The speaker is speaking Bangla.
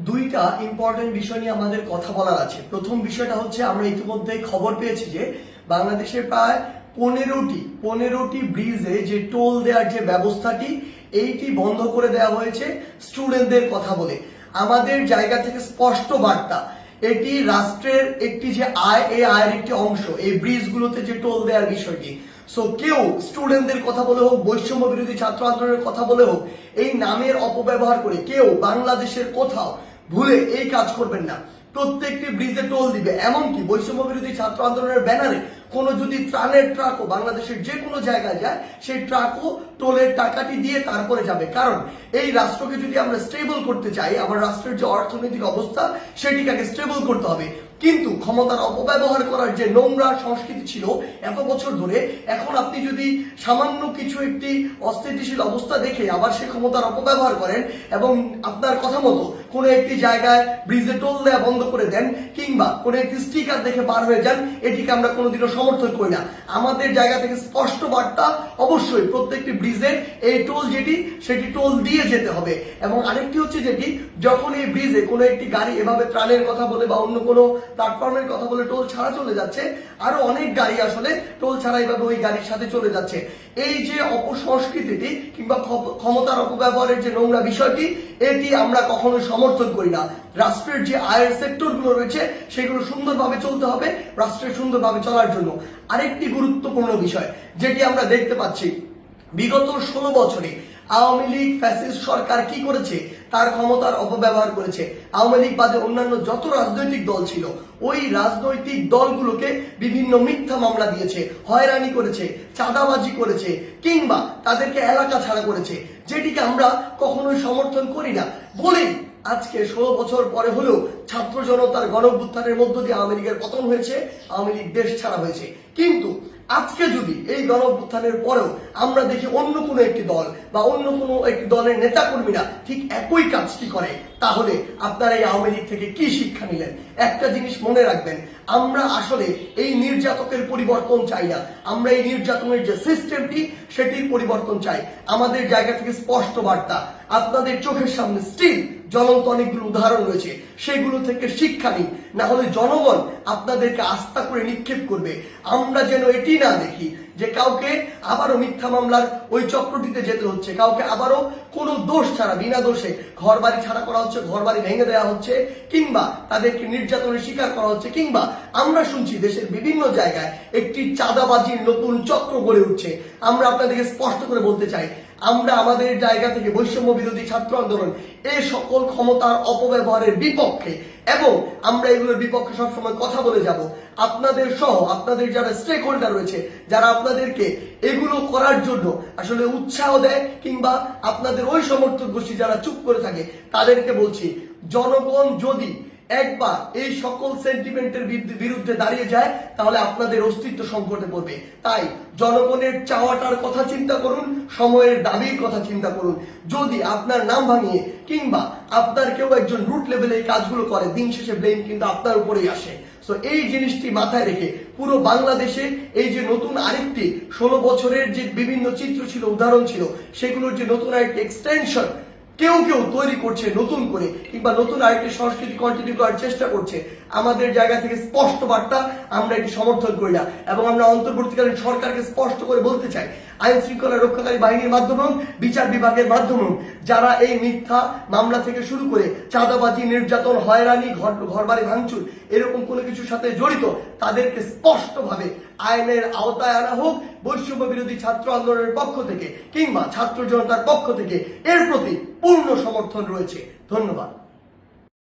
দুইটা ইম্পর্টেন্ট বিষয় নিয়ে আমাদের কথা বলার আছে। প্রথম বিষয়টা হচ্ছে আমরা ইতিমধ্যে খবর পেয়েছি যে বাংলাদেশের প্রায় পনেরোটি ব্রিজে যে টোল দেওয়ার যে ব্যবস্থাটি এইটি বন্ধ করে দেওয়া হয়েছে স্টুডেন্টদের কথা বলে। আমাদের জায়গা থেকে স্পষ্ট বার্তা, এটি রাষ্ট্রের একটি যে আয়, এই আয়ের একটি অংশ এই ব্রিজগুলোতে যে টোল দেওয়ার বিষয়টি। সো কেউ স্টুডেন্টদের কথা বলে হোক, বৈষম্য বিরোধী ছাত্র আন্দোলনের কথা বলে হোক, এই নামের অপব্যবহার করে কেউ বাংলাদেশের কোথাও ভুলে এই কাজ করবেন না। প্রত্যেকটি ব্রিজে টোল দিবে, এমনকি বৈষম্য বিরোধী ছাত্র আন্দোলনের ব্যানারে কোনো যদি ত্রাণের ট্রাকও বাংলাদেশের যে কোনো জায়গায় যায়, সেই ট্রাকও টোলের টাকাটি দিয়ে তারপরে যাবে। কারণ এই রাষ্ট্রকে যদি আমরা স্টেবল করতে চাই, আমার রাষ্ট্রের যে অর্থনৈতিক অবস্থা সেটিকে আগে স্টেবল করতে হবে। কিন্তু ক্ষমতার অপব্যবহার করার যে নোংরা সংস্কৃতি ছিল এত বছর ধরে, এখন আপনি যদি সামান্য কিছু একটি অস্থিতিশীল অবস্থা দেখে আবার সে ক্ষমতার অপব্যবহার করেন এবং আপনার কথা মতো কোনো একটি জায়গায় ব্রিজে টোল দেওয়া বন্ধ করে দেন কিংবা কোনো একটি স্টিকার দেখে পার হয়ে যান, এটিকে আমরা কোনোদিনও সমর্থন করি না। আমাদের জায়গা থেকে স্পষ্ট বার্তা, অবশ্যই প্রত্যেকটি ব্রিজে এই টোল যেটি সেটি টোল দিয়ে যেতে হবে। এবং আরেকটি হচ্ছে যেটি, যখন এই ব্রিজে কোনো একটি গাড়ি এভাবে ত্রাণের কথা বলে বা অন্য কোনো প্ল্যাটফর্মের কথা বলে টোল ছাড়া চলে যাচ্ছে, আরো অনেক গাড়ি আসলে টোল ছাড়া এইভাবে ওই গাড়ির সাথে চলে যাচ্ছে। এই যে অপসংস্কৃতিটি কিংবা ক্ষমতার অপব্যবহারের যে নোংরা বিষয়টি, এটি আমরা কখনো সমর্থন করি না। রাষ্ট্রের যে আয়ের সেক্টরগুলো রয়েছে সেগুলো সুন্দরভাবে চলতে হবে রাষ্ট্রের সুন্দরভাবে চলার জন্য। আরেকটি গুরুত্বপূর্ণ বিষয় যেটি আমরা দেখতে পাচ্ছি, বিগত 16 বছরে আওয়ামী লীগ ফ্যাসিস্ট সরকার কি করেছে, তার ক্ষমতার অপব্যবহার করেছে। আওয়ামী লীগ বাদে অন্যান্য যত রাজনৈতিক দল ছিল, ওই রাজনৈতিক দলগুলোকে বিভিন্ন মিথ্যা মামলা দিয়েছে, হয়রানি করেছে, চাঁদাবাজি করেছে কিংবা তাদেরকে এলাকা ছাড়া করেছে, যেটিকে আমরা কখনোই সমর্থন করি না। বলেই আজকে 16 বছর পরে হলেও ছাত্র জনতার গণঅভ্যুত্থানের মধ্য দিয়ে আওয়ামী লীগের পতন হয়েছে, আওয়ামী লীগ দেশ ছাড়া হয়েছে। কিন্তু আজকে যদি এই গণঅভ্যুত্থানের পরেও আমরা দেখি অন্য কোনো একটি দল বা অন্য কোনো একটি দলের নেতাকর্মীরা ঠিক একই কাজটি করে, তাহলে আপনারা এই আওয়ামী লীগ থেকে কি শিক্ষা নিলেন? একটা জিনিস মনে রাখবেন, আমরা আসলে এই নির্যাতকের পরিবর্তন চাই না, আমরা এই নির্যাতনের যে সিস্টেমটি সেটির পরিবর্তন চাই। আমাদের জায়গা থেকে স্পষ্ট বার্তা, আপনাদের চোখের সামনে স্টিল জ্বলন্ত অনেকগুলো উদাহরণ রয়েছে, সেগুলো থেকে শিক্ষা নিন, না হলে জনগণ আপনাদেরকে আস্থা করে নিক্ষেপ করবে। আমরা যেন এটি না দেখি যে কাউকে আবারও মিথ্যা মামলার ওই চক্রটিতে যেতে হচ্ছে, কাউকে আবারও কোনো দোষ ছাড়া বিনা দোষে ঘর বাড়ি ছাড়া করা হচ্ছে, ঘর বাড়ি ভেঙে দেওয়া হচ্ছে কিংবা তাদেরকে নির্যাতনের শিকার করা হচ্ছে, কিংবা আমরা শুনছি দেশের বিভিন্ন জায়গায় একটি চাঁদাবাজির নতুন চক্র গড়ে উঠছে। আমরা আপনাদেরকে স্পষ্ট করে বলতে চাই, আমরা আমাদের জায়গা থেকে বৈষম্য বিরোধী ছাত্র আন্দোলন এই সকল ক্ষমতার অপব্যবহারের বিপক্ষে, এবং আমরা এগুলোর বিপক্ষে সবসময় কথা বলে যাব। আপনাদের সহ আপনাদের যারা স্টেক হোল্ডার রয়েছে, যারা আপনাদেরকে এগুলো করার জন্য আসলে উৎসাহ দেয় কিংবা আপনাদের ওই সমর্থক গোষ্ঠী যারা চুপ করে থাকে, তাদেরকে বলছি, জনগণ যদি একবার এই সকল সেন্টিমেন্টের বিরুদ্ধে দাঁড়িয়ে যায়, তাহলে আপনাদের অস্তিত্ব সংকটে পড়বে। তাই জনগণের চাওয়াটার কথা চিন্তা করুন, সময়ের দাবির কথা চিন্তা করুন। যদি আপনার নাম ভাঙিয়ে কিংবা আপনার কেউ একজন রুট লেভেলে এই কাজগুলো করে, দিন শেষে ব্লেম কিন্তু আপনার উপরেই আসে। সো এই জিনিসটি মাথায় রেখে পুরো বাংলাদেশে এই যে নতুন আরেকটি 16 বছরের যে বিভিন্ন চিত্র ছিল, উদাহরণ ছিল, সেগুলোর যে নতুন আরেকটি এক্সটেনশন কেউ তৈরি করছে নতুন করে, কিংবা নতুন আরেকটি সংস্কৃতি কন্টিনিউ করার চেষ্টা করছে, আমাদের জায়গা থেকে স্পষ্ট বার্তা, আমরা এটি সমর্থন করি না। এবং আমরা অন্তর্বর্তীকালীন সরকারকে স্পষ্ট করে বলতে চাই, আইন শৃঙ্খলা রক্ষাকারী বাহিনীর মাধ্যমে, বিচার বিভাগের মাধ্যমে যারা এই মিথ্যা মামলা থেকে শুরু করে চাঁদাবাজি, নির্যাতন, হয়রানি, ঘরবাড়ি ভাঙচুর এরকম কোনো কিছুর সাথে জড়িত, তাদেরকে স্পষ্টভাবে আইনের আওতায় আনা হোক। বৈষম্য বিরোধী ছাত্র আন্দোলনের পক্ষ থেকে কিংবা ছাত্র জনতার পক্ষ থেকে এর প্রতি পূর্ণ সমর্থন রয়েছে। ধন্যবাদ।